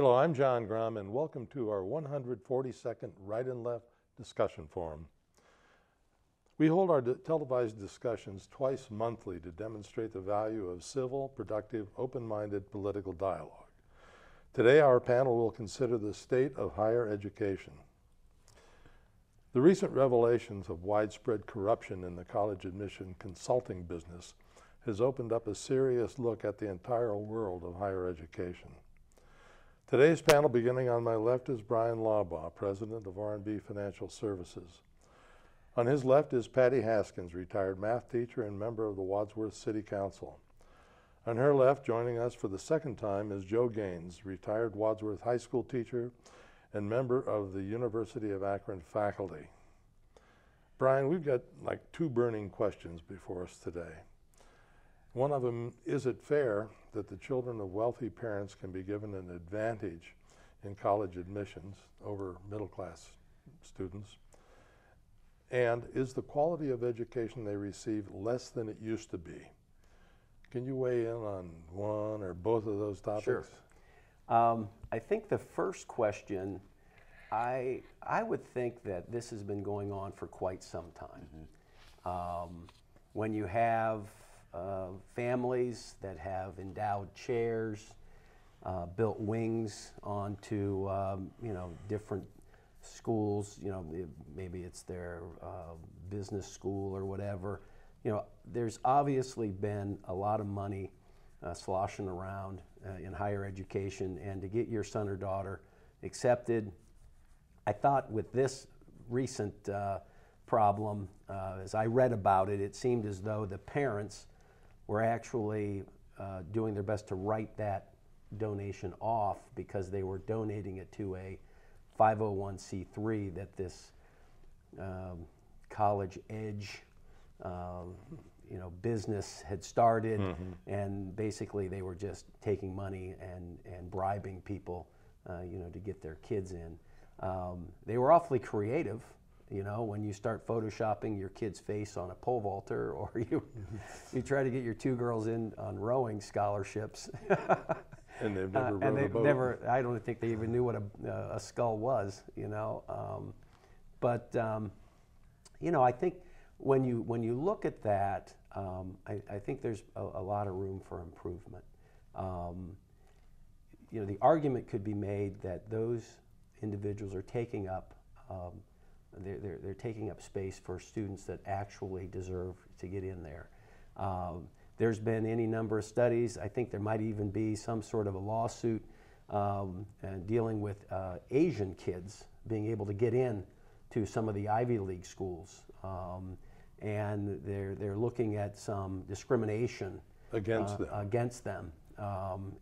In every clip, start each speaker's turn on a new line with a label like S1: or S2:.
S1: Hello, I'm John Grom, and welcome to our 142nd Right and Left discussion forum. We hold our televised discussions twice monthly to demonstrate the value of civil, productive, open-minded political dialogue. Today, our panel will consider the state of higher education. The recent revelations of widespread corruption in the college admission consulting business has opened up a serious look at the entire world of higher education. Today's panel, beginning on my left, is Bryan Laubaugh, president of R&B Financial Services. On his left is Patty Haskins, retired math teacher and member of the Wadsworth City Council. On her left, joining us for the second time, is Joe Gaines, retired Wadsworth High School teacher and member of the University of Akron faculty. Bryan, we've got like two burning questions before us today. One of them, is it fair that the children of wealthy parents can be given an advantage in college admissions over middle-class students? And is the quality of education they receive less than it used to be? Can you weigh in on one or both of those topics?
S2: Sure. I think the first question, I would think that this has been going on for quite some time. When you have families that have endowed chairs, built wings onto different schools, maybe it's their business school or whatever. There's obviously been a lot of money sloshing around in higher education, and to get your son or daughter accepted, I thought with this recent problem, as I read about it, it seemed as though the parents were actually doing their best to write that donation off because they were donating it to a 501c3 that this college edge business had started, and basically they were just taking money and bribing people to get their kids in. They were awfully creative. When you start photoshopping your kid's face on a pole vaulter, or you try to get your two girls in on rowing scholarships.
S1: And they've never rowed a boat.
S2: I don't think they even knew what a skull was, But I think when you look at that, I think there's a lot of room for improvement. The argument could be made that those individuals are taking up they're taking up space for students that actually deserve to get in there. There's been any number of studies. I think there might even be some sort of a lawsuit dealing with Asian kids being able to get in to some of the Ivy League schools, and they're looking at some discrimination against them.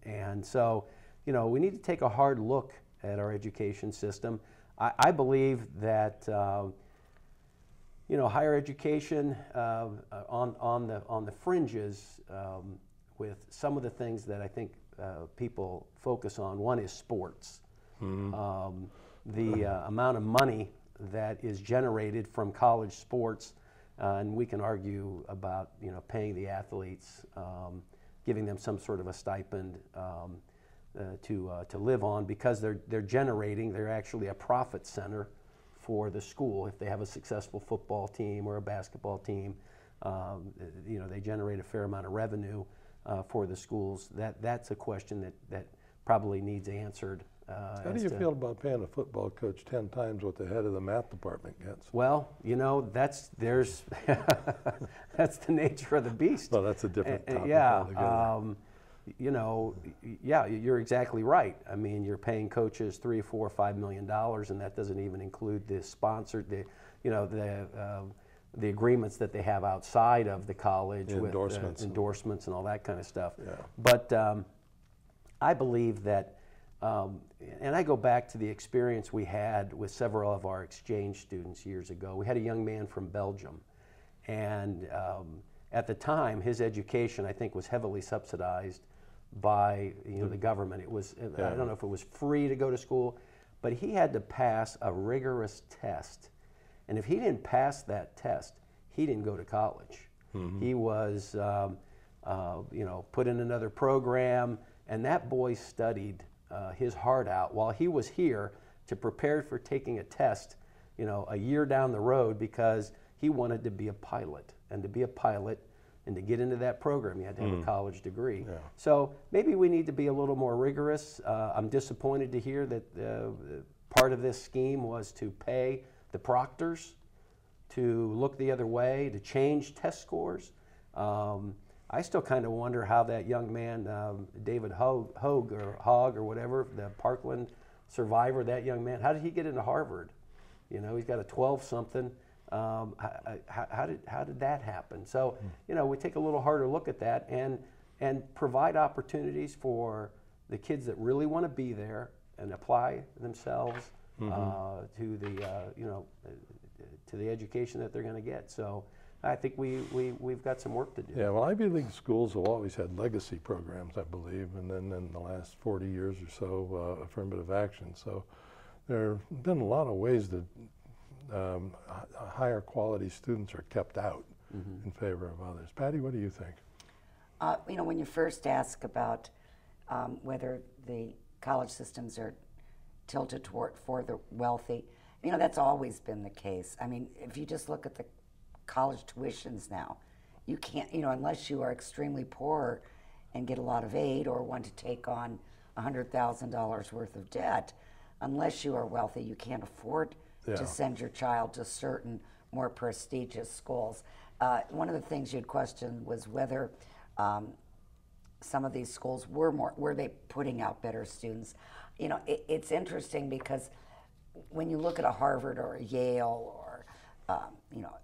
S2: And so, we need to take a hard look at our education system. I believe that higher education on the fringes, with some of the things that I think people focus on. One is sports. The amount of money that is generated from college sports, and we can argue about paying the athletes, giving them some sort of a stipend to live on, because they're actually a profit center for the school. If they have a successful football team or a basketball team, they generate a fair amount of revenue for the schools. That's a question that probably needs answered.
S1: How do you feel about paying a football coach 10 times what the head of the math department gets?
S2: Well, that's the nature of the beast.
S1: Well, that's a different topic
S2: altogether. You're exactly right. I mean, you're paying coaches $3, $4, $5 million, and that doesn't even include the sponsored, the agreements that they have outside of the college with endorsements and all that kind of stuff.
S1: Yeah.
S2: But I believe that, and I go back to the experience we had with several of our exchange students years ago. We had a young man from Belgium, and at the time, his education, I think, was heavily subsidized by the government. It was, I don't know if it was free to go to school, but he had to pass a rigorous test. And if he didn't pass that test, he didn't go to college. He was, put in another program, and that boy studied his heart out while he was here to prepare for taking a test, you know, a year down the road, because he wanted to be a pilot. And to be a pilot and to get into that program, you had to have a college degree. Yeah. So maybe we need to be a little more rigorous. I'm disappointed to hear that part of this scheme was to pay the proctors to look the other way, to change test scores. I still kind of wonder how that young man, David Hogg or whatever, the Parkland survivor, that young man, how did he get into Harvard? You know, he's got a 12-something. How did that happen? So, you know, we take a little harder look at that and provide opportunities for the kids that really want to be there and apply themselves to the to the education that they're going to get. So I think we've got some work to do.
S1: Yeah, well, Ivy League schools have always had legacy programs, I believe, and then in the last 40 years or so, affirmative action. So there have been a lot of ways that higher quality students are kept out in favor of others. Patty, what do you think?
S3: You know, when you first ask about whether the college systems are tilted toward for the wealthy, you know, that's always been the case. I mean, if you just look at the college tuitions now, you can't, you know, unless you are extremely poor and get a lot of aid or want to take on $100,000 worth of debt, unless you are wealthy, you can't afford to send your child to certain more prestigious schools. One of the things you'd questioned was whether some of these schools were they putting out better students? You know, it's interesting because when you look at a Harvard or a Yale or, you know,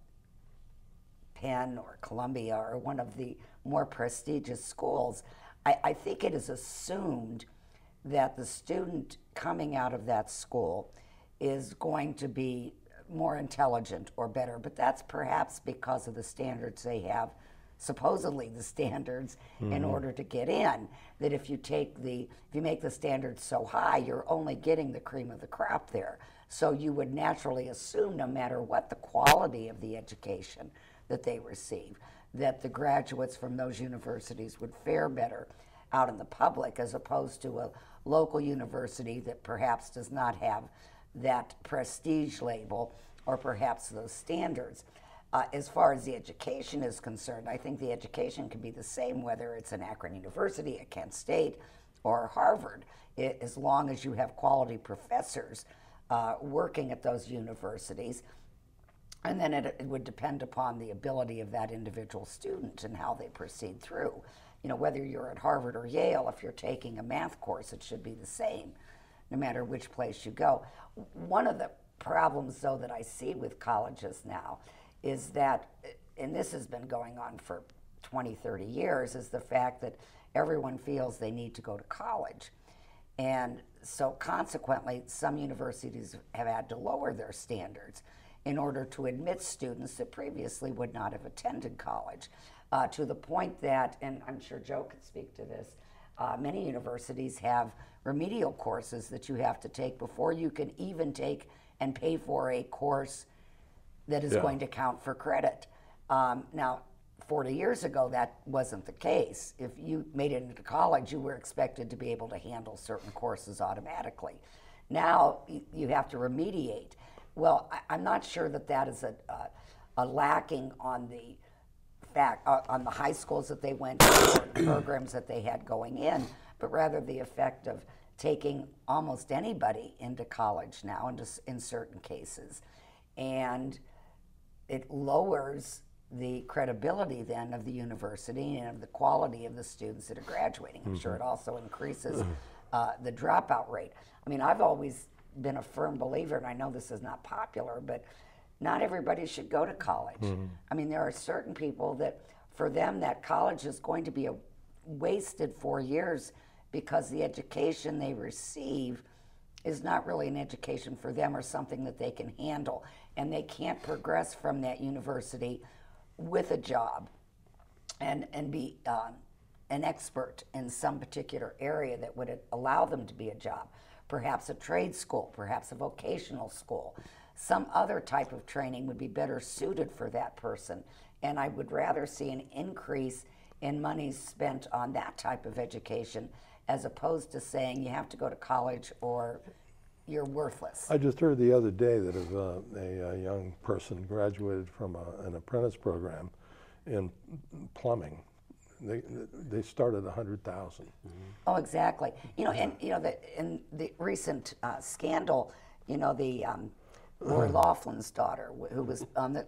S3: Penn or Columbia or one of the more prestigious schools, I think it is assumed that the student coming out of that school is going to be more intelligent or better, but that's perhaps because of the standards they have, supposedly the standards in order to get in, that if you make the standards so high, you're only getting the cream of the crop there. So you would naturally assume, no matter what the quality of the education that they receive, that the graduates from those universities would fare better out in the public as opposed to a local university that perhaps does not have that prestige label or perhaps those standards. As far as the education is concerned, I think the education can be the same whether it's an Akron University, at Kent State, or Harvard, as long as you have quality professors working at those universities. And then it would depend upon the ability of that individual student and how they proceed through. You know, whether you're at Harvard or Yale, if you're taking a math course, it should be the same, no matter which place you go. One of the problems, though, that I see with colleges now is that, and this has been going on for 20, 30 years, is the fact that everyone feels they need to go to college. And so consequently, some universities have had to lower their standards in order to admit students that previously would not have attended college, to the point that, and I'm sure Joe could speak to this, many universities have remedial courses that you have to take before you can even take and pay for a course that is going to count for credit. Now, 40 years ago, that wasn't the case. If you made it into college, you were expected to be able to handle certain courses automatically. Now, you have to remediate. Well, I'm not sure that that is a lacking on the fact, on the high schools that they went to or the programs that they had going in, but rather the effect of taking almost anybody into college now in certain cases. And it lowers the credibility then of the university and of the quality of the students that are graduating. I'm sure it also increases the dropout rate. I mean, I've always been a firm believer, and I know this is not popular, but not everybody should go to college. I mean, there are certain people that, for them, that college is going to be a wasted 4 years because the education they receive is not really an education for them or something that they can handle. And they can't progress from that university with a job and be an expert in some particular area that would allow them to be a job. Perhaps a trade school, perhaps a vocational school. Some other type of training would be better suited for that person. And I would rather see an increase in money spent on that type of education as opposed to saying you have to go to college or you're worthless.
S1: I just heard the other day that if a young person graduated from an apprentice program in plumbing, they start at $100,000.
S3: Oh, exactly. You know, and you know that in the recent scandal, you know, the Lori Laughlin's daughter, who was on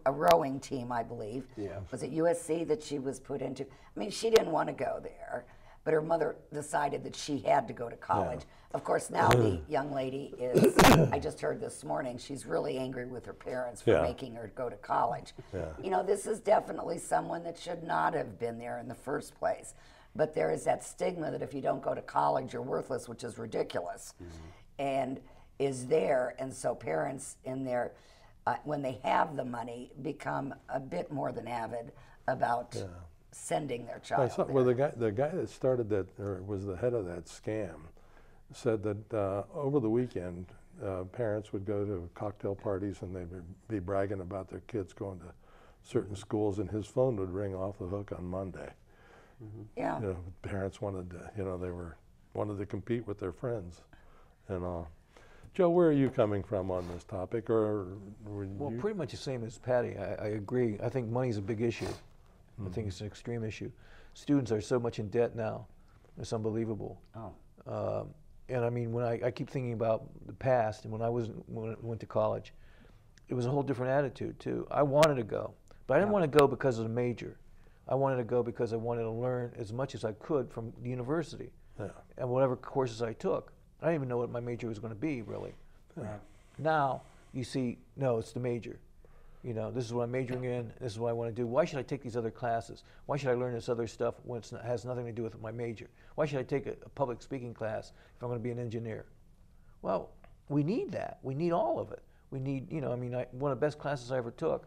S3: a rowing team, I believe.
S2: Yeah.
S3: Was it USC that she was put into? I mean, she didn't want to go there, but her mother decided that she had to go to college. Of course, now the young lady is, I just heard this morning, she's really angry with her parents for making her go to college. You know, this is definitely someone that should not have been there in the first place. But there is that stigma that if you don't go to college, you're worthless, which is ridiculous, and is there. And so parents in their, when they have the money, become a bit more than avid about sending their child there.
S1: Well, the guy that started that, or was the head of that scam, said that over the weekend, parents would go to cocktail parties and they'd be bragging about their kids going to certain schools, and his phone would ring off the hook on Monday.
S3: Yeah.
S1: You know, parents wanted to, you know, wanted to compete with their friends and all. Joe, where are you coming from on this topic? Or
S4: well, pretty much the same as Patty. I agree. I think money's a big issue. I think it's an extreme issue. Students are so much in debt now. It's unbelievable. And I mean, when I keep thinking about the past, and when I went to college, it was a whole different attitude too. I wanted to go, but I didn't want to go because of the major. I wanted to go because I wanted to learn as much as I could from the university and whatever courses I took. I didn't even know what my major was going to be, really. Now, you see, no, it's the major. You know, this is what I'm majoring in, this is what I want to do. Why should I take these other classes? Why should I learn this other stuff when it has nothing to do with my major? Why should I take a public speaking class if I'm going to be an engineer? Well, we need that. We need all of it. We need, you know, I mean, one of the best classes I ever took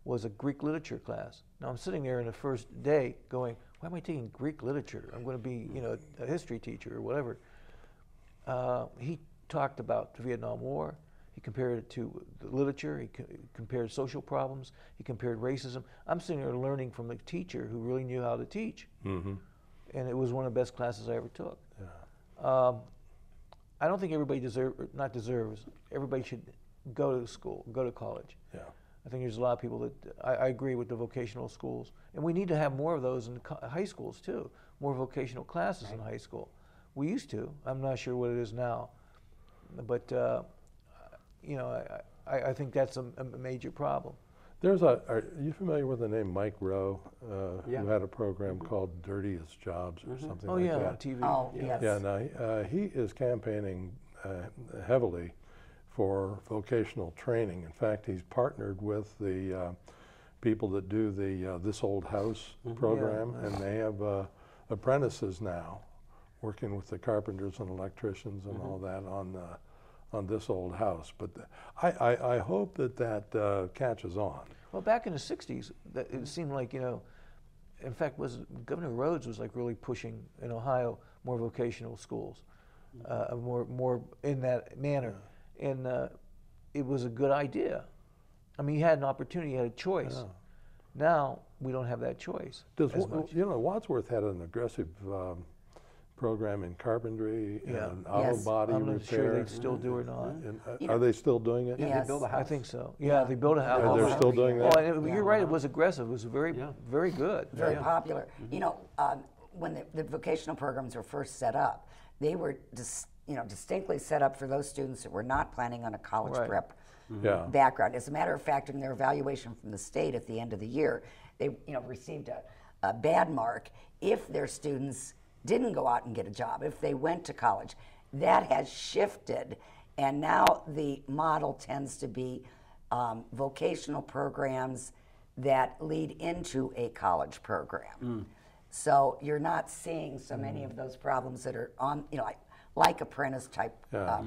S4: was a Greek literature class. Now I'm sitting there in the first day going, why am I taking Greek literature? I'm going to be, you know, a history teacher or whatever. He talked about the Vietnam War. He compared it to the literature. He compared social problems. He compared racism. I'm sitting there learning from the teacher who really knew how to teach. And it was one of the best classes I ever took. I don't think everybody deserves, everybody should go to school, go to college. I think there's a lot of people that, I agree with the vocational schools. And we need to have more of those in high schools too, more vocational classes in high school. We used to. I'm not sure what it is now. But, you know, I think that's a major problem.
S1: Are you familiar with the name Mike Rowe, who had a program called Dirtiest Jobs or something like that?
S4: On TV.
S3: Oh, yes.
S1: Yeah, now he is campaigning heavily for vocational training. In fact, he's partnered with the people that do the This Old House program, and they have apprentices now working with the carpenters and electricians and all that on This Old House. But I hope that catches on.
S4: Well, back in the 60s, it seemed like, you know, in fact, Governor Rhodes was like really pushing in Ohio more vocational schools, more in that manner. And it was a good idea. I mean, he had an opportunity, he had a choice. Now, we don't have that choice as much.
S1: You know, Wadsworth had an aggressive program in carpentry and auto body
S4: I'm not
S1: repair.
S4: sure they still do or not.
S1: And, are they still doing it?
S3: Yes.
S2: They build a house.
S4: I think so. Yeah, they built a house.
S1: Yeah, they're still doing that?
S4: Oh, and you're right, it was aggressive. It was very good.
S3: Very popular. You know, when the vocational programs were first set up, they were distinctly set up for those students that were not planning on a college prep background. As a matter of fact, in their evaluation from the state at the end of the year, they received a bad mark if their students didn't go out and get a job, if they went to college. That has shifted, and now the model tends to be vocational programs that lead into a college program. So you're not seeing so many of those problems that are on, like apprentice type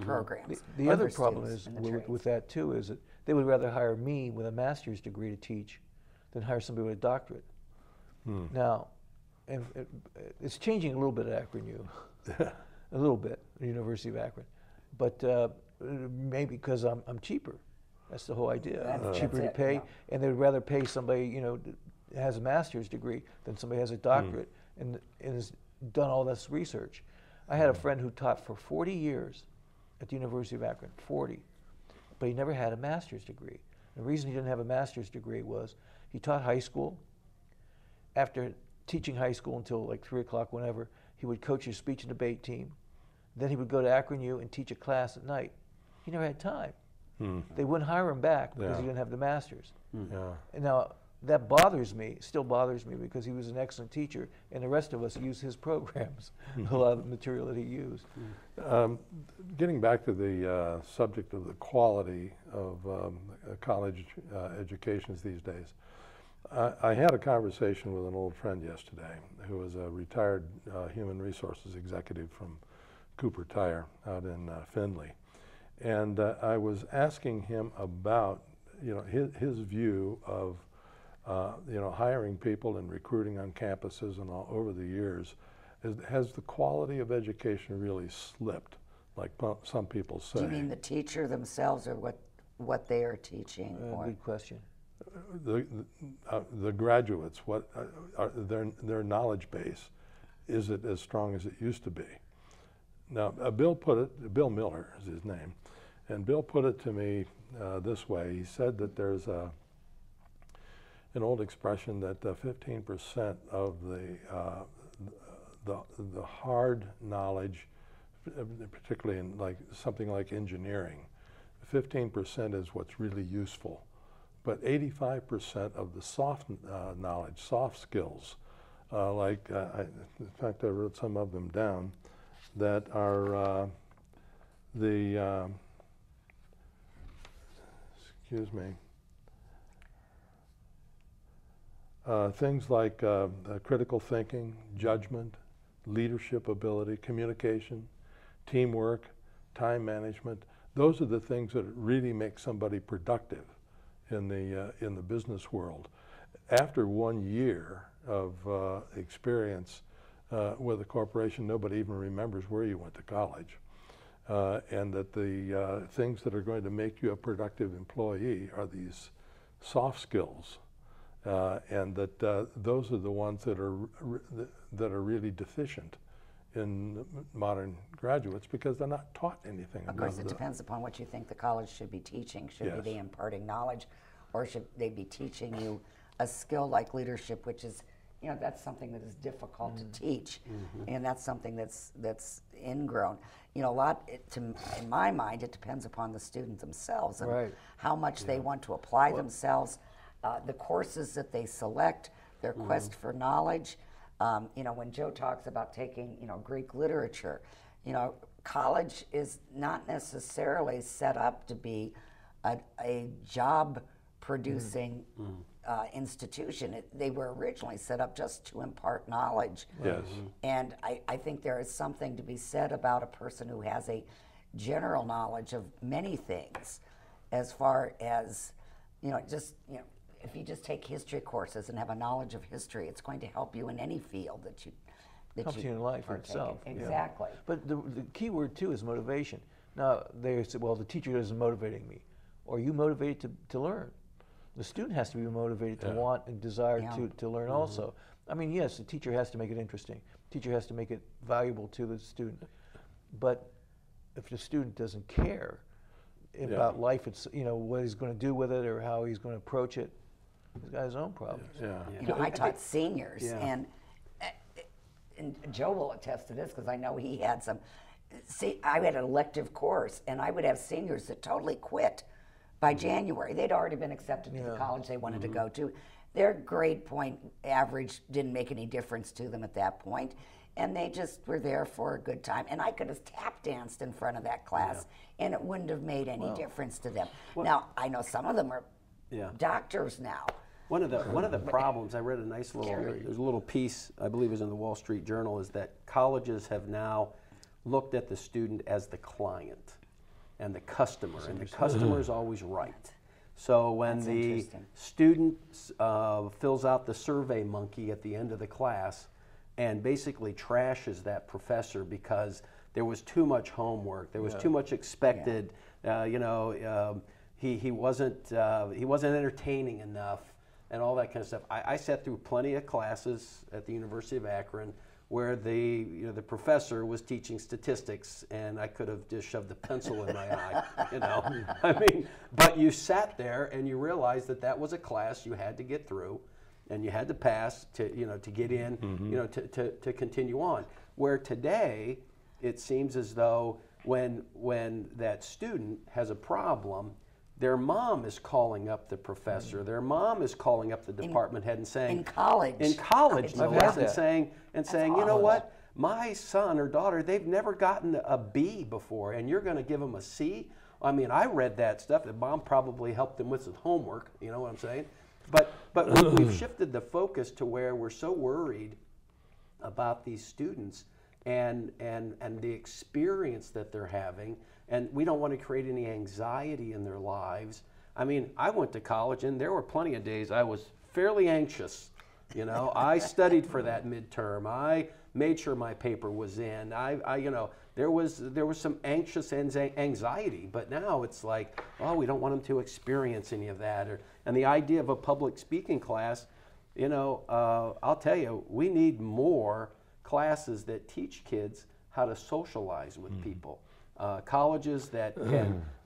S3: programs.
S4: The other problem is with that too is that they would rather hire me with a master's degree to teach than hire somebody with a doctorate. Now, and it's changing a little bit at Akron U, a little bit, the University of Akron, but maybe because I'm cheaper. That's the whole idea. I'm cheaper to pay, and they would rather pay somebody that has a master's degree than somebody who has a doctorate. And done all this research. I had a friend who taught for 40 years at the University of Akron, 40, but he never had a master's degree. The reason he didn't have a master's degree was he taught high school. After teaching high school until like 3 o'clock, whenever, he would coach his speech and debate team. Then he would go to Akron U and teach a class at night. He never had time. They wouldn't hire him back because he didn't have the master's. And now that bothers me, still bothers me, because he was an excellent teacher and the rest of us use his programs, a lot of the material that he used.
S1: Getting back to the subject of the quality of college educations these days, I had a conversation with an old friend yesterday who was a retired human resources executive from Cooper Tire out in Finley. And I was asking him about, his view of, hiring people and recruiting on campuses and all over the years. Has the quality of education really slipped, like some people say?
S3: Do you mean the teacher themselves, or what they are teaching?
S4: Good question.
S1: The graduates, what their knowledge base, is it as strong as it used to be? Now, Bill Miller is his name, and Bill put it to me this way. He said that there's an old expression that 15% of the hard knowledge, particularly in like something like engineering, 15% is what's really useful. But 85% of the soft knowledge, soft skills, in fact, I wrote some of them down, that are things like critical thinking, judgment, leadership ability, communication, teamwork, time management. Those are the things that really make somebody productive in the business world. After 1 year of experience with a corporation, nobody even remembers where you went to college. And that the things that are going to make you a productive employee are these soft skills. And that those are the ones that are really deficient in modern graduates, because they're not taught anything about
S3: Of course, it depends upon what you think the college should be teaching. Should they be imparting knowledge, or should they be teaching you a skill like leadership, which is, that's something that is difficult to teach, and that's something that's ingrown. A lot, in my mind, it depends upon the student themselves and how much they want to apply themselves, the courses that they select, their quest for knowledge. When Joe talks about taking, Greek literature, college is not necessarily set up to be a job-producing institution. They were originally set up just to impart knowledge.
S1: Yes.
S3: And I think there is something to be said about a person who has a general knowledge of many things, as far as, if you just take history courses and have a knowledge of history, it's going to help you in any field that you
S4: helps you in life itself.
S3: Exactly.
S4: But the key word too is motivation. Now they say, well, the teacher isn't motivating me. Are you motivated to learn? The student has to be motivated to want and desire to learn also. I mean, yes, the teacher has to make it interesting. The teacher has to make it valuable to the student. But if the student doesn't care about life, it's, what he's going to do with it or how he's going to approach it, he's got his own problems.
S3: I taught seniors, and Joe will attest to this because I know he had some. See, I had an elective course, and I would have seniors that totally quit by January. They'd already been accepted to the college they wanted to go to. Their grade point average didn't make any difference to them at that point, and they just were there for a good time. And I could have tap danced in front of that class, and it wouldn't have made any difference to them. Now, I know some of them are doctors now.
S2: One of the problems, I read a nice little, there's a little piece, I believe is in the Wall Street Journal, is that colleges have now looked at the student as the client and the customer, and the customer is always right. So when the student fills out the survey monkey at the end of the class and basically trashes that professor because there was too much homework, there was too much expected, he wasn't entertaining enough, and all that kind of stuff. I sat through plenty of classes at the University of Akron where the professor was teaching statistics and I could have just shoved a pencil in my eye, I mean, but you sat there and you realized that that was a class you had to get through and you had to pass to, to get in, to continue on. Where today, it seems as though when that student has a problem, their mom is calling up the professor. Their mom is calling up the department head and saying,
S3: in college,
S2: no less, and saying, you know what, my son or daughter, they've never gotten a B before, and you're going to give them a C. I mean, I read that stuff. That mom probably helped them with his homework. You know what I'm saying? But we've shifted the focus to where we're so worried about these students and the experience that they're having. And we don't want to create any anxiety in their lives. I mean, I went to college, and there were plenty of days I was fairly anxious. I studied for that midterm. I made sure my paper was in. There was some anxious anxiety. But now it's like, oh, we don't want them to experience any of that. And the idea of a public speaking class, I'll tell you, we need more classes that teach kids how to socialize with people. Colleges that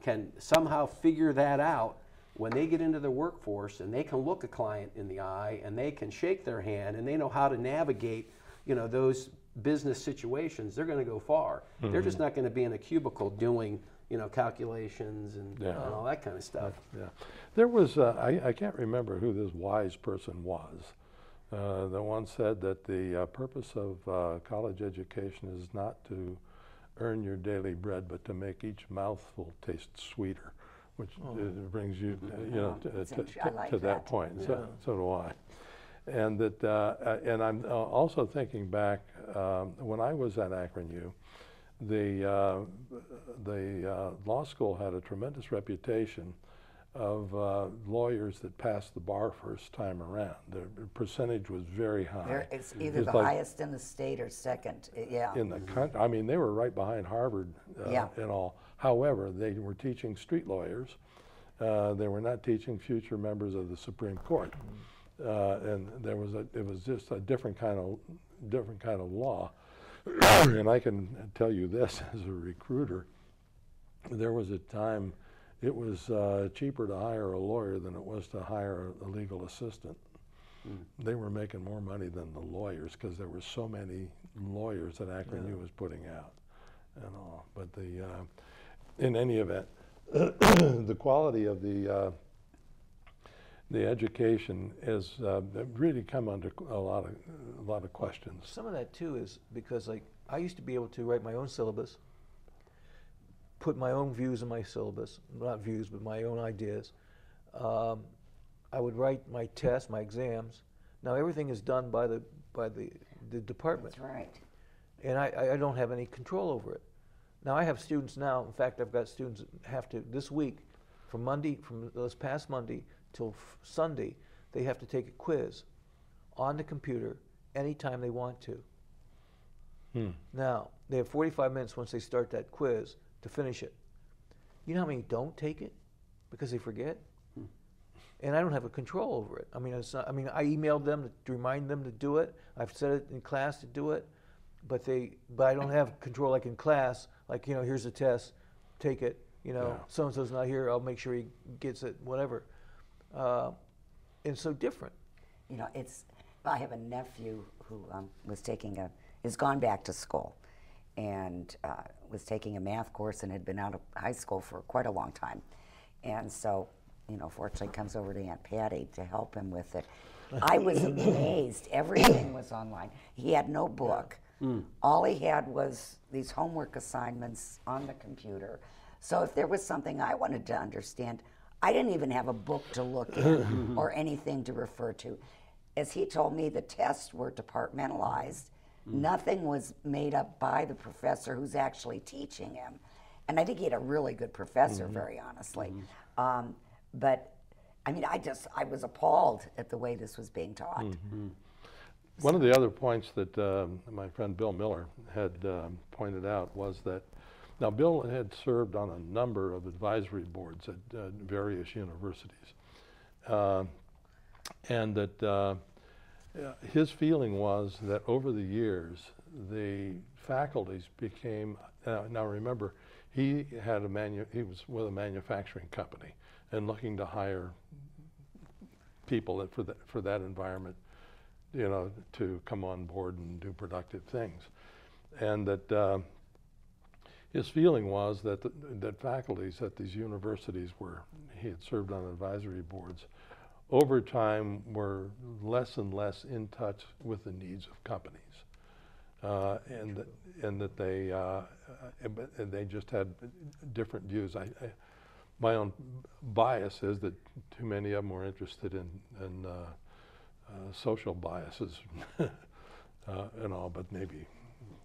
S2: can somehow figure that out when they get into the workforce, and they can look a client in the eye and they can shake their hand and they know how to navigate those business situations. They're going to go far. They're just not going to be in a cubicle doing calculations and all that kind of stuff.
S1: There was I can't remember who this wise person was that once said that the purpose of college education is not to earn your daily bread, but to make each mouthful taste sweeter, which brings you, to that point. So do I. And that, and I'm also thinking back when I was at Akron U, the law school had a tremendous reputation of lawyers that passed the bar first time around. The percentage was very high.
S3: It's either the highest in the state or second,
S1: in the country. I mean, they were right behind Harvard and all. However, they were teaching street lawyers. They were not teaching future members of the Supreme Court. And it was just a different kind of law. And I can tell you this as a recruiter, there was a time it was cheaper to hire a lawyer than it was to hire a legal assistant. They were making more money than the lawyers because there were so many lawyers that Akron U was putting out and all. But in any event, the quality of the education has really come under a lot of questions.
S4: Some of that too is because, like, I used to be able to write my own syllabus, put my own views in my syllabus, not views, but my own ideas. I would write my tests, my exams. Now everything is done by the department.
S3: That's right.
S4: And I don't have any control over it. Now I have students now. In fact, I've got students that have to this week, from this past Monday till Sunday, they have to take a quiz on the computer anytime they want to. Now they have 45 minutes once they start that quiz to finish it. You know how many don't take it because they forget? And I don't have a control over it. I mean, I emailed them to remind them to do it. I've said it in class to do it, but I don't have control like in class. Like, here's a test, take it. So and so's not here. I'll make sure he gets it. Whatever. It's so different.
S3: I have a nephew who has gone back to school, and was taking a math course and had been out of high school for quite a long time, and so. Fortunately comes over to Aunt Patty to help him with it. I was amazed. Everything was online. He had no book. All he had was these homework assignments on the computer. So if there was something I wanted to understand, I didn't even have a book to look at or anything to refer to. As he told me, the tests were departmentalized. Nothing was made up by the professor who's actually teaching him. And I think he had a really good professor, very honestly. But I mean, I was appalled at the way this was being taught.
S1: One of the other points that my friend Bill Miller had pointed out was that, now Bill had served on a number of advisory boards at various universities, and that his feeling was that over the years, the faculties became, now remember, he was with a manufacturing company and looking to hire people for that environment, you know, to come on board and do productive things. And that his feeling was that that faculties at these universities where he had served on advisory boards, over time were less and less in touch with the needs of companies. And that they just had different views. My own bias is that too many of them were interested in social biases and all, but maybe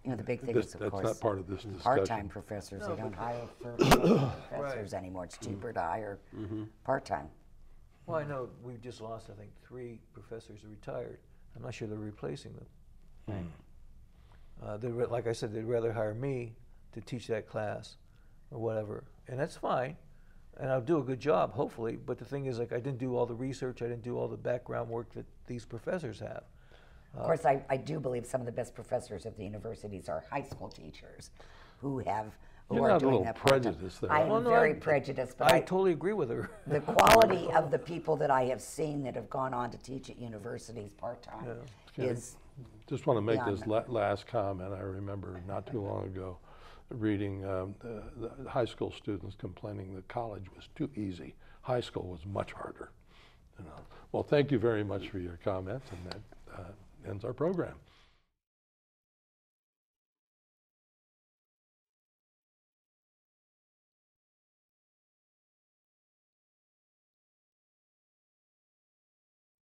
S3: You know, the big thing is, of
S1: that's
S3: course,
S1: not part of this discussion.
S3: part-time professors. They don't hire full-time professors anymore. It's cheaper to hire part-time.
S4: Well, I know we've just lost, I think, 3 professors who retired. I'm not sure they're replacing them. Like I said, they'd rather hire me to teach that class or whatever, and that's fine. And I'll do a good job, hopefully, but the thing is, like, I didn't do all the research, I didn't do all the background work that these professors have.
S3: Of course, I do believe some of the best professors at the universities are high school teachers who
S1: You're
S3: are
S1: not a
S3: doing
S1: little
S3: that part-time.
S1: prejudiced there.
S3: I am
S4: Well, no,
S3: very prejudiced, but
S4: I totally agree with her.
S3: the quality of the people that I have seen that have gone on to teach at universities part-time is
S1: Just want to make
S3: beyond
S1: this last comment. I remember not too long ago reading the high school students complaining that college was too easy. High school was much harder. You know. Well, thank you very much for your comments, and that ends our program.